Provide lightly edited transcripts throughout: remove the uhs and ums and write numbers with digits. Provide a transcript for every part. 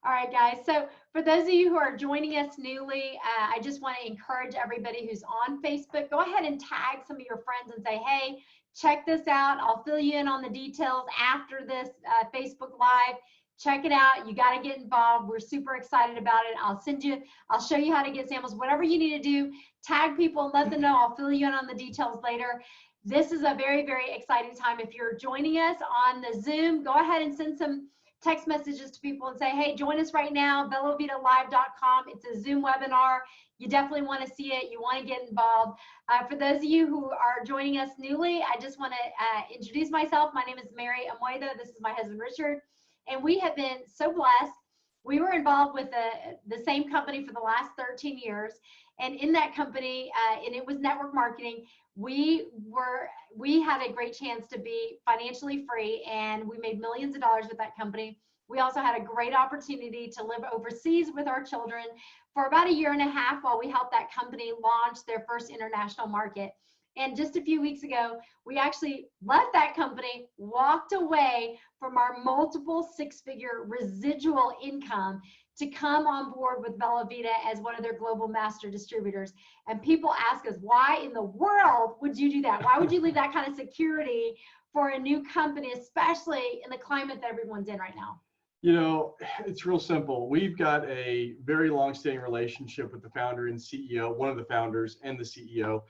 All right, guys. So for those of you who are joining us newly, I just want to encourage everybody who's on Facebook, go ahead and tag some of your friends and say, hey, check this out. I'll fill you in on the details after this Facebook Live. Check it out. You got to get involved. We're super excited about it. I'll show you how to get samples. Whatever you need to do, tag people and let them know. I'll fill you in on the details later. This is a very, very exciting time. If you're joining us on the Zoom, go ahead and send some text messages to people and say, hey, join us right now, velovitalive.com. It's a Zoom webinar. You definitely want to see it. You want to get involved. For those of you who are joining us newly, I just want to introduce myself. My name is Mary Amoida. This is my husband, Richard. And we have been so blessed. We were involved with the same company for the last 13 years. And in that company, and it was network marketing, we had a great chance to be financially free, and we made millions of dollars with that company. We also had a great opportunity to live overseas with our children for about 1.5 years while we helped that company launch their first international market. And just a few weeks ago, we actually left that company, walked away from our multiple six-figure residual income to come on board with Velovita as one of their global master distributors. And people ask us, why in the world would you do that? Why would you leave that kind of security for a new company, especially in the climate that everyone's in right now? You know, it's real simple. We've got a very long-standing relationship with the founder and CEO, one of the founders and the CEO,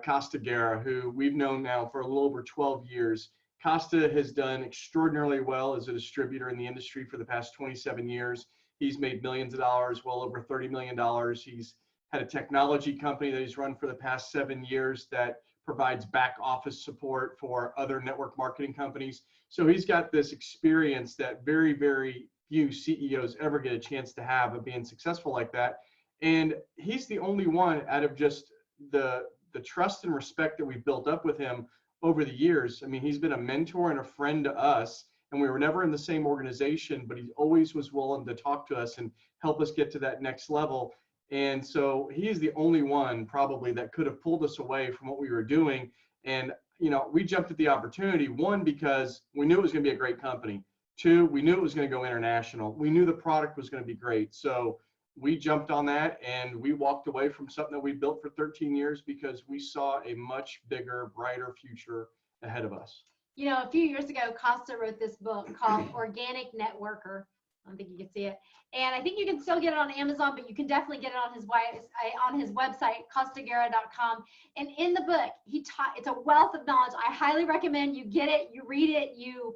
Costa Guerra, who we've known now for a little over 12 years. Costa has done extraordinarily well as a distributor in the industry for the past 27 years. He's made millions of dollars, well over $30 million. He's had a technology company that he's run for the past 7 years that provides back office support for other network marketing companies. So he's got this experience that very, very few CEOs ever get a chance to have of being successful like that. And he's the only one out of just the trust and respect that we've built up with him over the years. I mean, he's been a mentor and a friend to us. And we were never in the same organization, but he always was willing to talk to us and help us get to that next level. And so he's the only one probably that could have pulled us away from what we were doing. And, you know, we jumped at the opportunity, one, because we knew it was going to be a great company. Two, we knew it was going to go international. We knew the product was going to be great. So we jumped on that and we walked away from something that we built for 13 years because we saw a much bigger, brighter future ahead of us. You know, a few years ago, Costa wrote this book called Organic Networker. I don't think you can see it. And I think you can still get it on Amazon, but you can definitely get it on his website, costaguerra.com. And in the book, it's a wealth of knowledge. I highly recommend you get it, you read it, you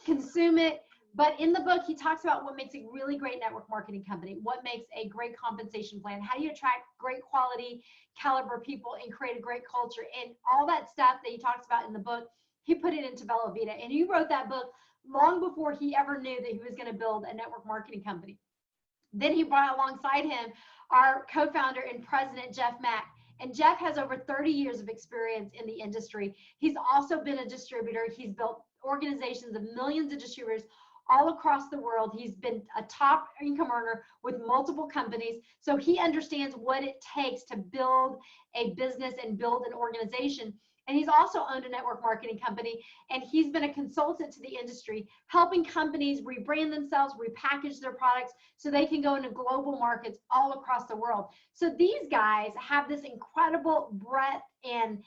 consume it. But in the book, he talks about what makes a really great network marketing company, what makes a great compensation plan, how do you attract great quality caliber people and create a great culture, and all that stuff that he talks about in the book. He put it into Velovita, and he wrote that book long before he ever knew that he was going to build a network marketing company. Then he brought alongside him our co-founder and president, Jeff Mack. And Jeff has over 30 years of experience in the industry. He's also been a distributor. He's built organizations of millions of distributors all across the world. He's been a top income earner with multiple companies. So he understands what it takes to build a business and build an organization. And he's also owned a network marketing company, and he's been a consultant to the industry, helping companies rebrand themselves, repackage their products so they can go into global markets all across the world. So these guys have this incredible breadth and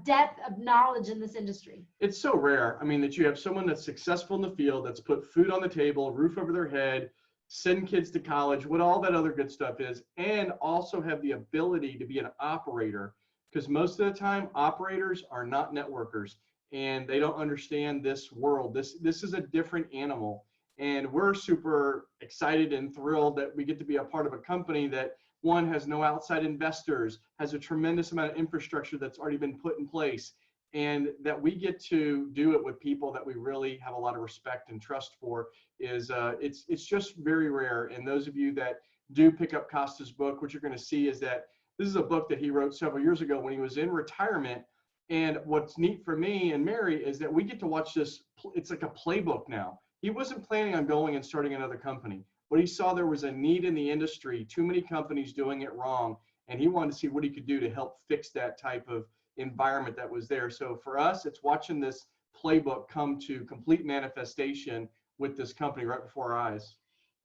depth of knowledge in this industry. It's so rare. I mean, that you have someone that's successful in the field, that's put food on the table, roof over their head, send kids to college, what all that other good stuff is, and also have the ability to be an operator. Because most of the time, operators are not networkers, and they don't understand this world. This is a different animal, and we're super excited and thrilled that we get to be a part of a company that, one, has no outside investors, has a tremendous amount of infrastructure that's already been put in place, and that we get to do it with people that we really have a lot of respect and trust for. It's just very rare. And those of you that do pick up Costa's book, what you're going to see is that this is a book that he wrote several years ago when he was in retirement. And what's neat for me and Mary is that we get to watch this. It's like a playbook now. He wasn't planning on going and starting another company, but he saw there was a need in the industry, too many companies doing it wrong. And he wanted to see what he could do to help fix that type of environment that was there. So for us, it's watching this playbook come to complete manifestation with this company right before our eyes.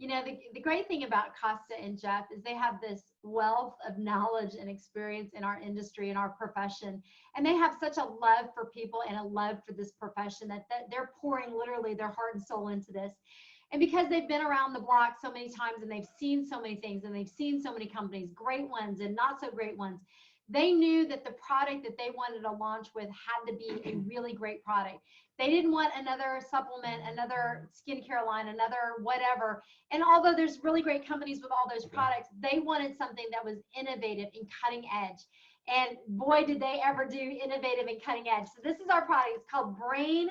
You know, the great thing about Costa and Jeff is they have this wealth of knowledge and experience in our industry and our profession. And they have such a love for people and a love for this profession that they're pouring literally their heart and soul into this. And because they've been around the block so many times and they've seen so many things and they've seen so many companies, great ones and not so great ones, they knew that the product that they wanted to launch with had to be a really great product. They didn't want another supplement, another skincare line, another whatever. And although there's really great companies with all those products, they wanted something that was innovative and cutting edge. And boy, did they ever do innovative and cutting edge. So this is our product. It's called Brain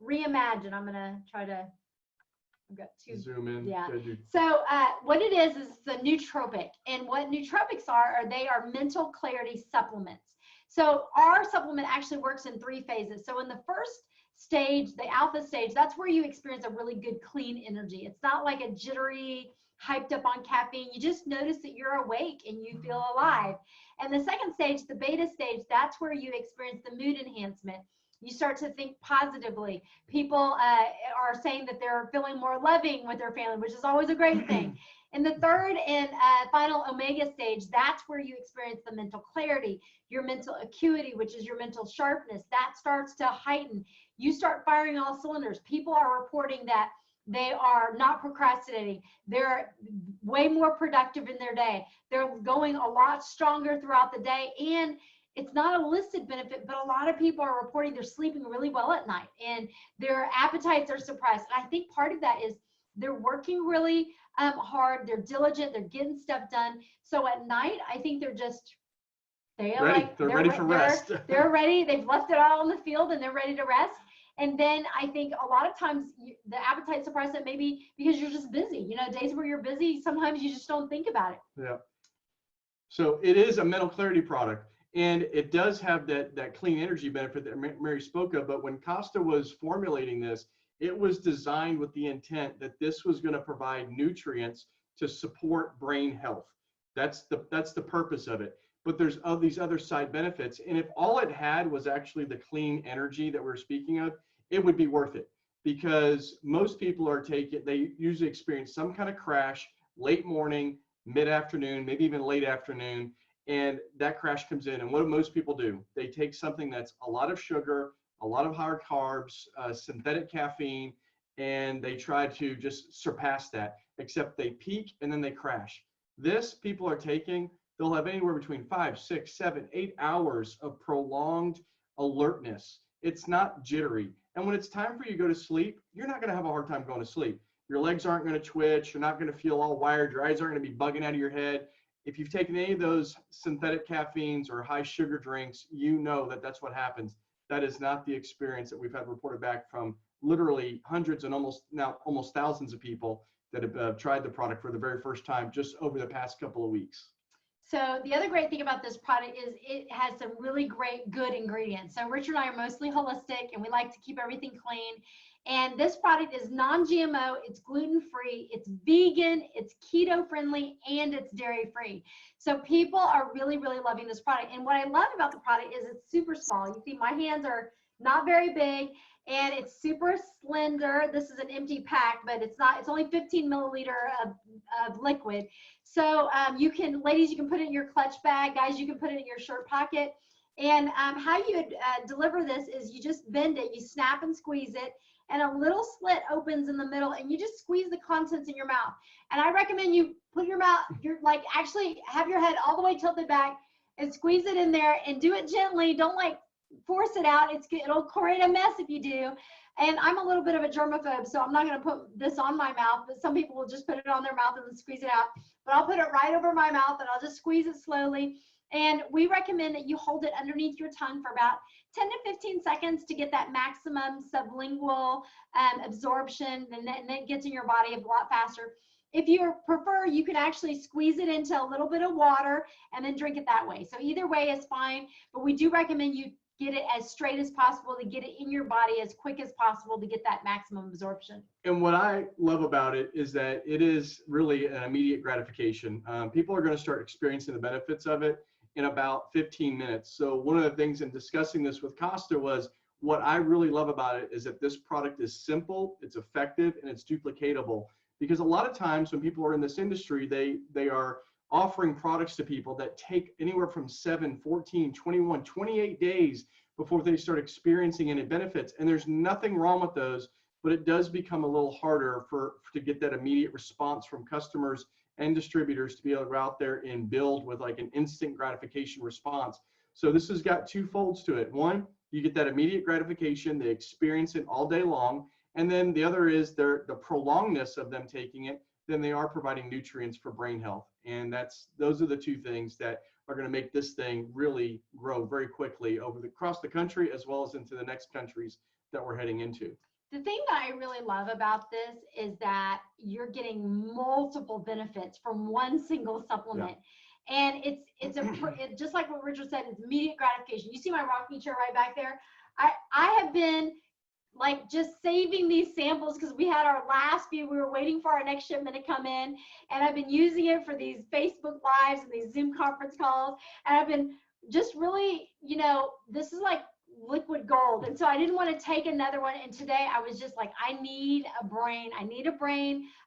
Reimagine. I'm going to try to, I've got two. Zoom in. Yeah. So what it is the nootropic. And what nootropics are they are mental clarity supplements. So our supplement actually works in 3 phases. So in the first stage, the alpha stage, that's where you experience a really good clean energy. It's not like a jittery, hyped up on caffeine. You just notice that you're awake and you feel alive. And the second stage, the beta stage, that's where you experience the mood enhancement. You start to think positively. People are saying that they're feeling more loving with their family, which is always a great thing. In the third and final omega stage, that's where you experience the mental clarity, your mental acuity, which is your mental sharpness. That starts to heighten. You start firing all cylinders. People are reporting that they are not procrastinating. They're way more productive in their day. They're going a lot stronger throughout the day. And it's not a listed benefit, but a lot of people are reporting they're sleeping really well at night and their appetites are suppressed. And I think part of that is they're working really hard. They're diligent. They're getting stuff done. So at night, I think they're just, they're ready for rest. They're ready. They've left it all on the field and they're ready to rest. And then I think a lot of times the appetite suppressant maybe because you're just busy. You know, days where you're busy, sometimes you just don't think about it. Yeah. So it is a mental clarity product. And it does have that clean energy benefit that Mary spoke of. But when Costa was formulating this, it was designed with the intent that this was going to provide nutrients to support brain health. That's the purpose of it. But there's these other side benefits. And if all it had was actually the clean energy that we're speaking of, it would be worth it. Because most people they usually experience some kind of crash late morning, mid-afternoon, maybe even late afternoon. And that crash comes in. And what do most people do? They take something that's a lot of sugar, a lot of hard carbs, synthetic caffeine, and they try to just surpass that, except they peak and then they crash. This people are taking, they'll have anywhere between 5, 6, 7, 8 hours of prolonged alertness. It's not jittery. And when it's time for you to go to sleep, you're not going to have a hard time going to sleep. Your legs aren't going to twitch. You're not going to feel all wired. Your eyes aren't going to be bugging out of your head. If you've taken any of those synthetic caffeines or high sugar drinks, you know that that's what happens. That is not the experience that we've had reported back from literally hundreds and almost thousands of people that have tried the product for the very first time just over the past couple of weeks. So the other great thing about this product is it has some really great good ingredients. So Richard and I are mostly holistic and we like to keep everything clean. And this product is non-GMO, it's gluten-free, it's vegan, it's keto-friendly, and it's dairy-free. So people are really, really loving this product. And what I love about the product is it's super small. You see my hands are not very big and it's super slender. This is an empty pack, but it's only 15 milliliter of liquid. So ladies, you can put it in your clutch bag. Guys, you can put it in your shirt pocket. And how you deliver this is you just bend it, you snap and squeeze it, and a little slit opens in the middle and you just squeeze the contents in your mouth. And I recommend you put actually have your head all the way tilted back and squeeze it in there and do it gently. Don't force it out. It'll create a mess if you do. And I'm a little bit of a germaphobe, so I'm not going to put this on my mouth, but some people will just put it on their mouth and then squeeze it out. But I'll put it right over my mouth and I'll just squeeze it slowly. And we recommend that you hold it underneath your tongue for about 10 to 15 seconds to get that maximum sublingual absorption, and then it gets in your body a lot faster. If you prefer, you can actually squeeze it into a little bit of water and then drink it that way. So either way is fine, but we do recommend you get it as straight as possible to get it in your body as quick as possible to get that maximum absorption. And what I love about it is that it is really an immediate gratification. People are going to start experiencing the benefits of it in about 15 minutes. So one of the things in discussing this with Costa was what I really love about it is that this product is simple, it's effective, and it's duplicatable. Because a lot of times when people are in this industry, they are offering products to people that take anywhere from 7, 14, 21, 28 days before they start experiencing any benefits. And there's nothing wrong with those, but it does become a little harder to get that immediate response from customers and distributors to be able to go out there and build with like an instant gratification response. So this has got two folds to it. One, you get that immediate gratification, they experience it all day long. And then the other is the prolongedness of them taking it, then they are providing nutrients for brain health. And those are the two things that are going to make this thing really grow very quickly across the country, as well as into the next countries that we're heading into. The thing that I really love about this is that you're getting multiple benefits from one single supplement. Yeah. And it's just like what Richard said, it's immediate gratification. You see my rocking chair right back there? I have been like just saving these samples because we had our last few, we were waiting for our next shipment to come in, and I've been using it for these Facebook Lives and these Zoom conference calls, and I've been just really, this is like liquid gold. And so I didn't want to take another one, and today I was just like, I need a brain.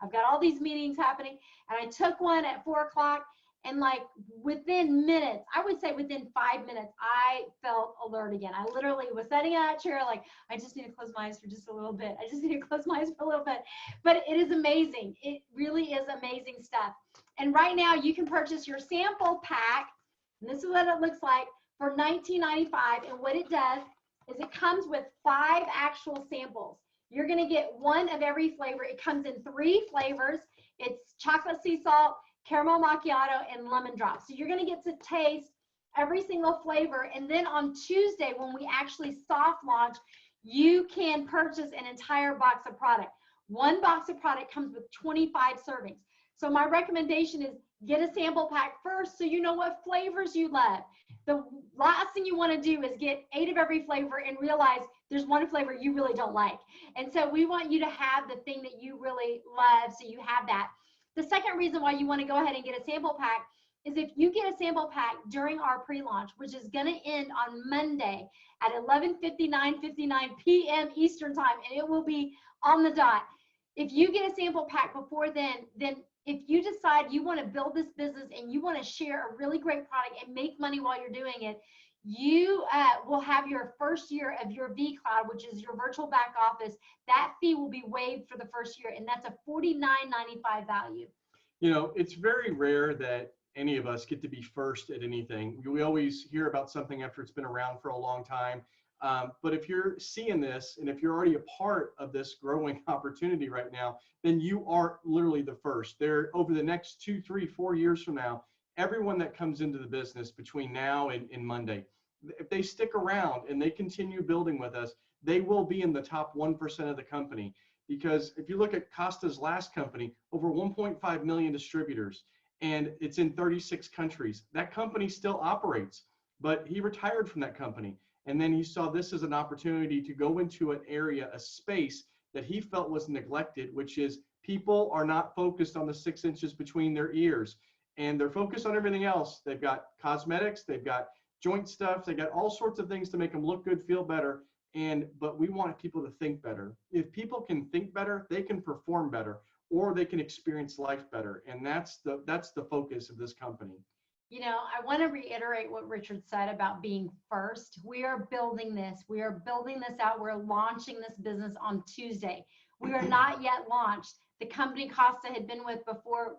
I've got all these meetings happening, and I took one at 4 o'clock. And like within minutes, I would say within 5 minutes, I felt alert again. I literally was sitting in that chair like, I just need to close my eyes for just a little bit. I just need to close my eyes for a little bit. But it is amazing. It really is amazing stuff. And right now you can purchase your sample pack. And this is what it looks like for $19.95. And what it does is it comes with 5 actual samples. You're going to get one of every flavor. It comes in 3 flavors. It's chocolate sea salt, caramel macchiato, and lemon drop. So you're going to get to taste every single flavor. And then on Tuesday, when we actually soft launch, you can purchase an entire box of product. One box of product comes with 25 servings. So my recommendation is get a sample pack first so you know what flavors you love. The last thing you want to do is get 8 of every flavor and realize there's one flavor you really don't like. And so we want you to have the thing that you really love, so you have that. The second reason why you want to go ahead and get a sample pack is if you get a sample pack during our pre-launch, which is going to end on Monday at 11:59 p.m. Eastern time, and it will be on the dot. If you get a sample pack before then if you decide you want to build this business and you want to share a really great product and make money while you're doing it, you will have your first year of your vCloud, which is your virtual back office. That fee will be waived for the first year, and that's a $49.95 value. It's very rare that any of us get to be first at anything. We always hear about something after it's been around for a long time. But if you're seeing this, and if you're already a part of this growing opportunity right now, then you are literally the first. There, over the next 2, 3, 4 years from now, everyone that comes into the business between now and Monday, if they stick around and they continue building with us, they will be in the top 1% of the company. Because if you look at Costa's last company, over 1.5 million distributors, and it's in 36 countries. That company still operates, but he retired from that company. And then he saw this as an opportunity to go into an area, a space that he felt was neglected, which is people are not focused on the 6 inches between their ears, and they're focused on everything else. They've got cosmetics, they've got joint stuff, they got all sorts of things to make them look good, feel better. But we want people to think better. If people can think better, they can perform better, or they can experience life better. And that's the focus of this company. I want to reiterate what Richard said about being first. We are building this. We are building this out. We're launching this business on Tuesday. We are not yet launched. The company Costa had been with before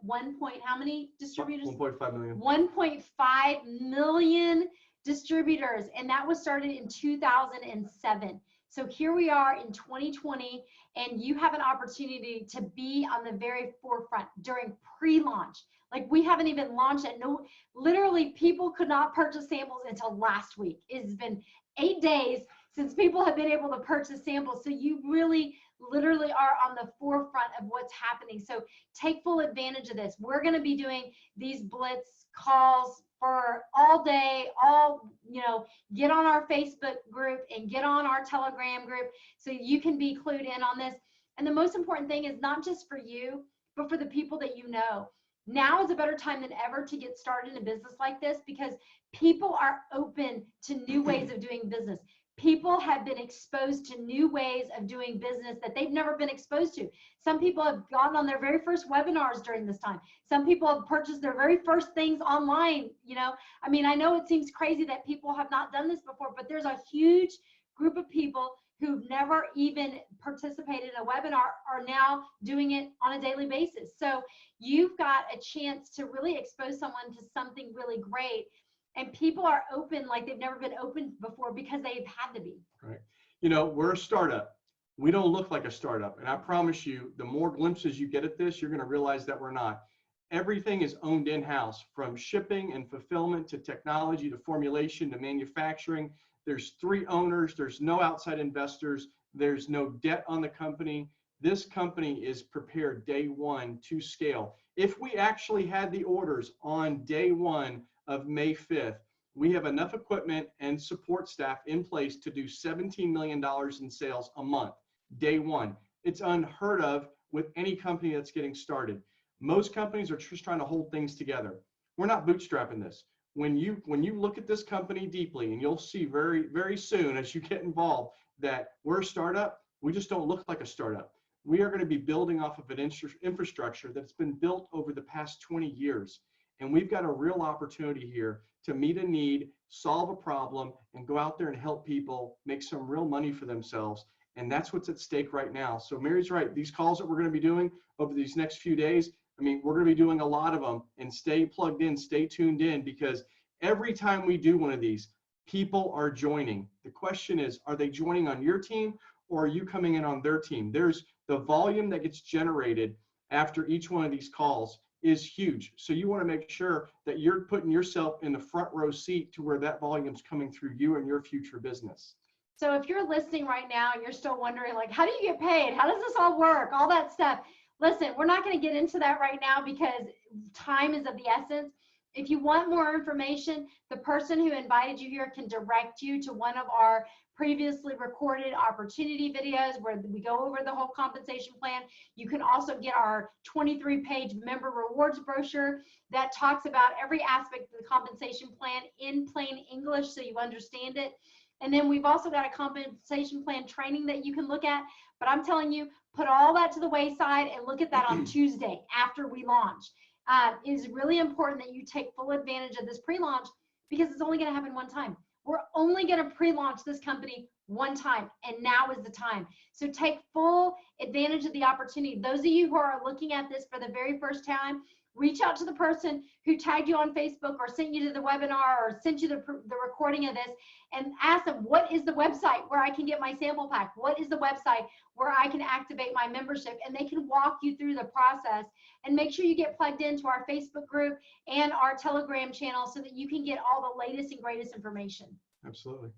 how many distributors? 1.5 million. 1.5 million distributors, and that was started in 2007. So here we are in 2020, and you have an opportunity to be on the very forefront during pre-launch. Like, we haven't even launched it. No, literally people could not purchase samples until last week. It's been 8 days since people have been able to purchase samples. So you really literally are on the forefront of what's happening. So take full advantage of this. We're going to be doing these blitz calls for all day, get on our Facebook group and get on our Telegram group so you can be clued in on this. And the most important thing is not just for you, but for the people that you know. Now is a better time than ever to get started in a business like this, because people are open to new ways of doing business. People have been exposed to new ways of doing business that they've never been exposed to. Some people have gone on their very first webinars during this time. Some people have purchased their very first things online. You know, I mean, I know it seems crazy that people have not done this before, but there's a huge group of people who've never even participated in a webinar are now doing it on a daily basis. So you've got a chance to really expose someone to something really great. And people are open like they've never been open before because they've had to be. Right. You know, we're a startup. We don't look like a startup. And I promise you, the more glimpses you get at this, you're going to realize that we're not. Everything is owned in-house, from shipping and fulfillment to technology to formulation to manufacturing. There's 3 owners. There's no outside investors. There's no debt on the company. This company is prepared day one to scale. If we actually had the orders on day one of May 5th, we have enough equipment and support staff in place to do $17 million in sales a month, day one. It's unheard of with any company that's getting started. Most companies are just trying to hold things together. We're not bootstrapping this. When you look at this company deeply, and you'll see very, very soon as you get involved that we're a startup, we just don't look like a startup. We are going to be building off of an infrastructure that's been built over the past 20 years. And we've got a real opportunity here to meet a need, solve a problem, and go out there and help people make some real money for themselves. And that's what's at stake right now. So Mary's right. These calls that we're going to be doing over these next few days, I mean, we're going to be doing a lot of them. And stay plugged in, stay tuned in, because every time we do one of these, people are joining. The question is, are they joining on your team, or are you coming in on their team? There's the volume that gets generated after each one of these calls is huge. So you want to make sure that you're putting yourself in the front row seat to where that volume's coming through you and your future business. So if you're listening right now and you're still wondering, like, how do you get paid? How does this all work? All that stuff. Listen, we're not going to get into that right now because time is of the essence. If you want more information, the person who invited you here can direct you to one of our previously recorded opportunity videos where we go over the whole compensation plan. You can also get our 23-page member rewards brochure that talks about every aspect of the compensation plan in plain English so you understand it. And then we've also got a compensation plan training that you can look at. But I'm telling you, put all that to the wayside and look at that on Tuesday after we launch. It is really important that you take full advantage of this pre-launch because it's only going to happen one time. We're only going to pre-launch this company one time, and now is the time. So take full advantage of the opportunity. Those of you who are looking at this for the very first time, reach out to the person who tagged you on Facebook or sent you to the webinar or sent you the recording of this and ask them, what is the website where I can get my sample pack? What is the website where I can activate my membership? And they can walk you through the process. And make sure you get plugged into our Facebook group and our Telegram channel so that you can get all the latest and greatest information. Absolutely.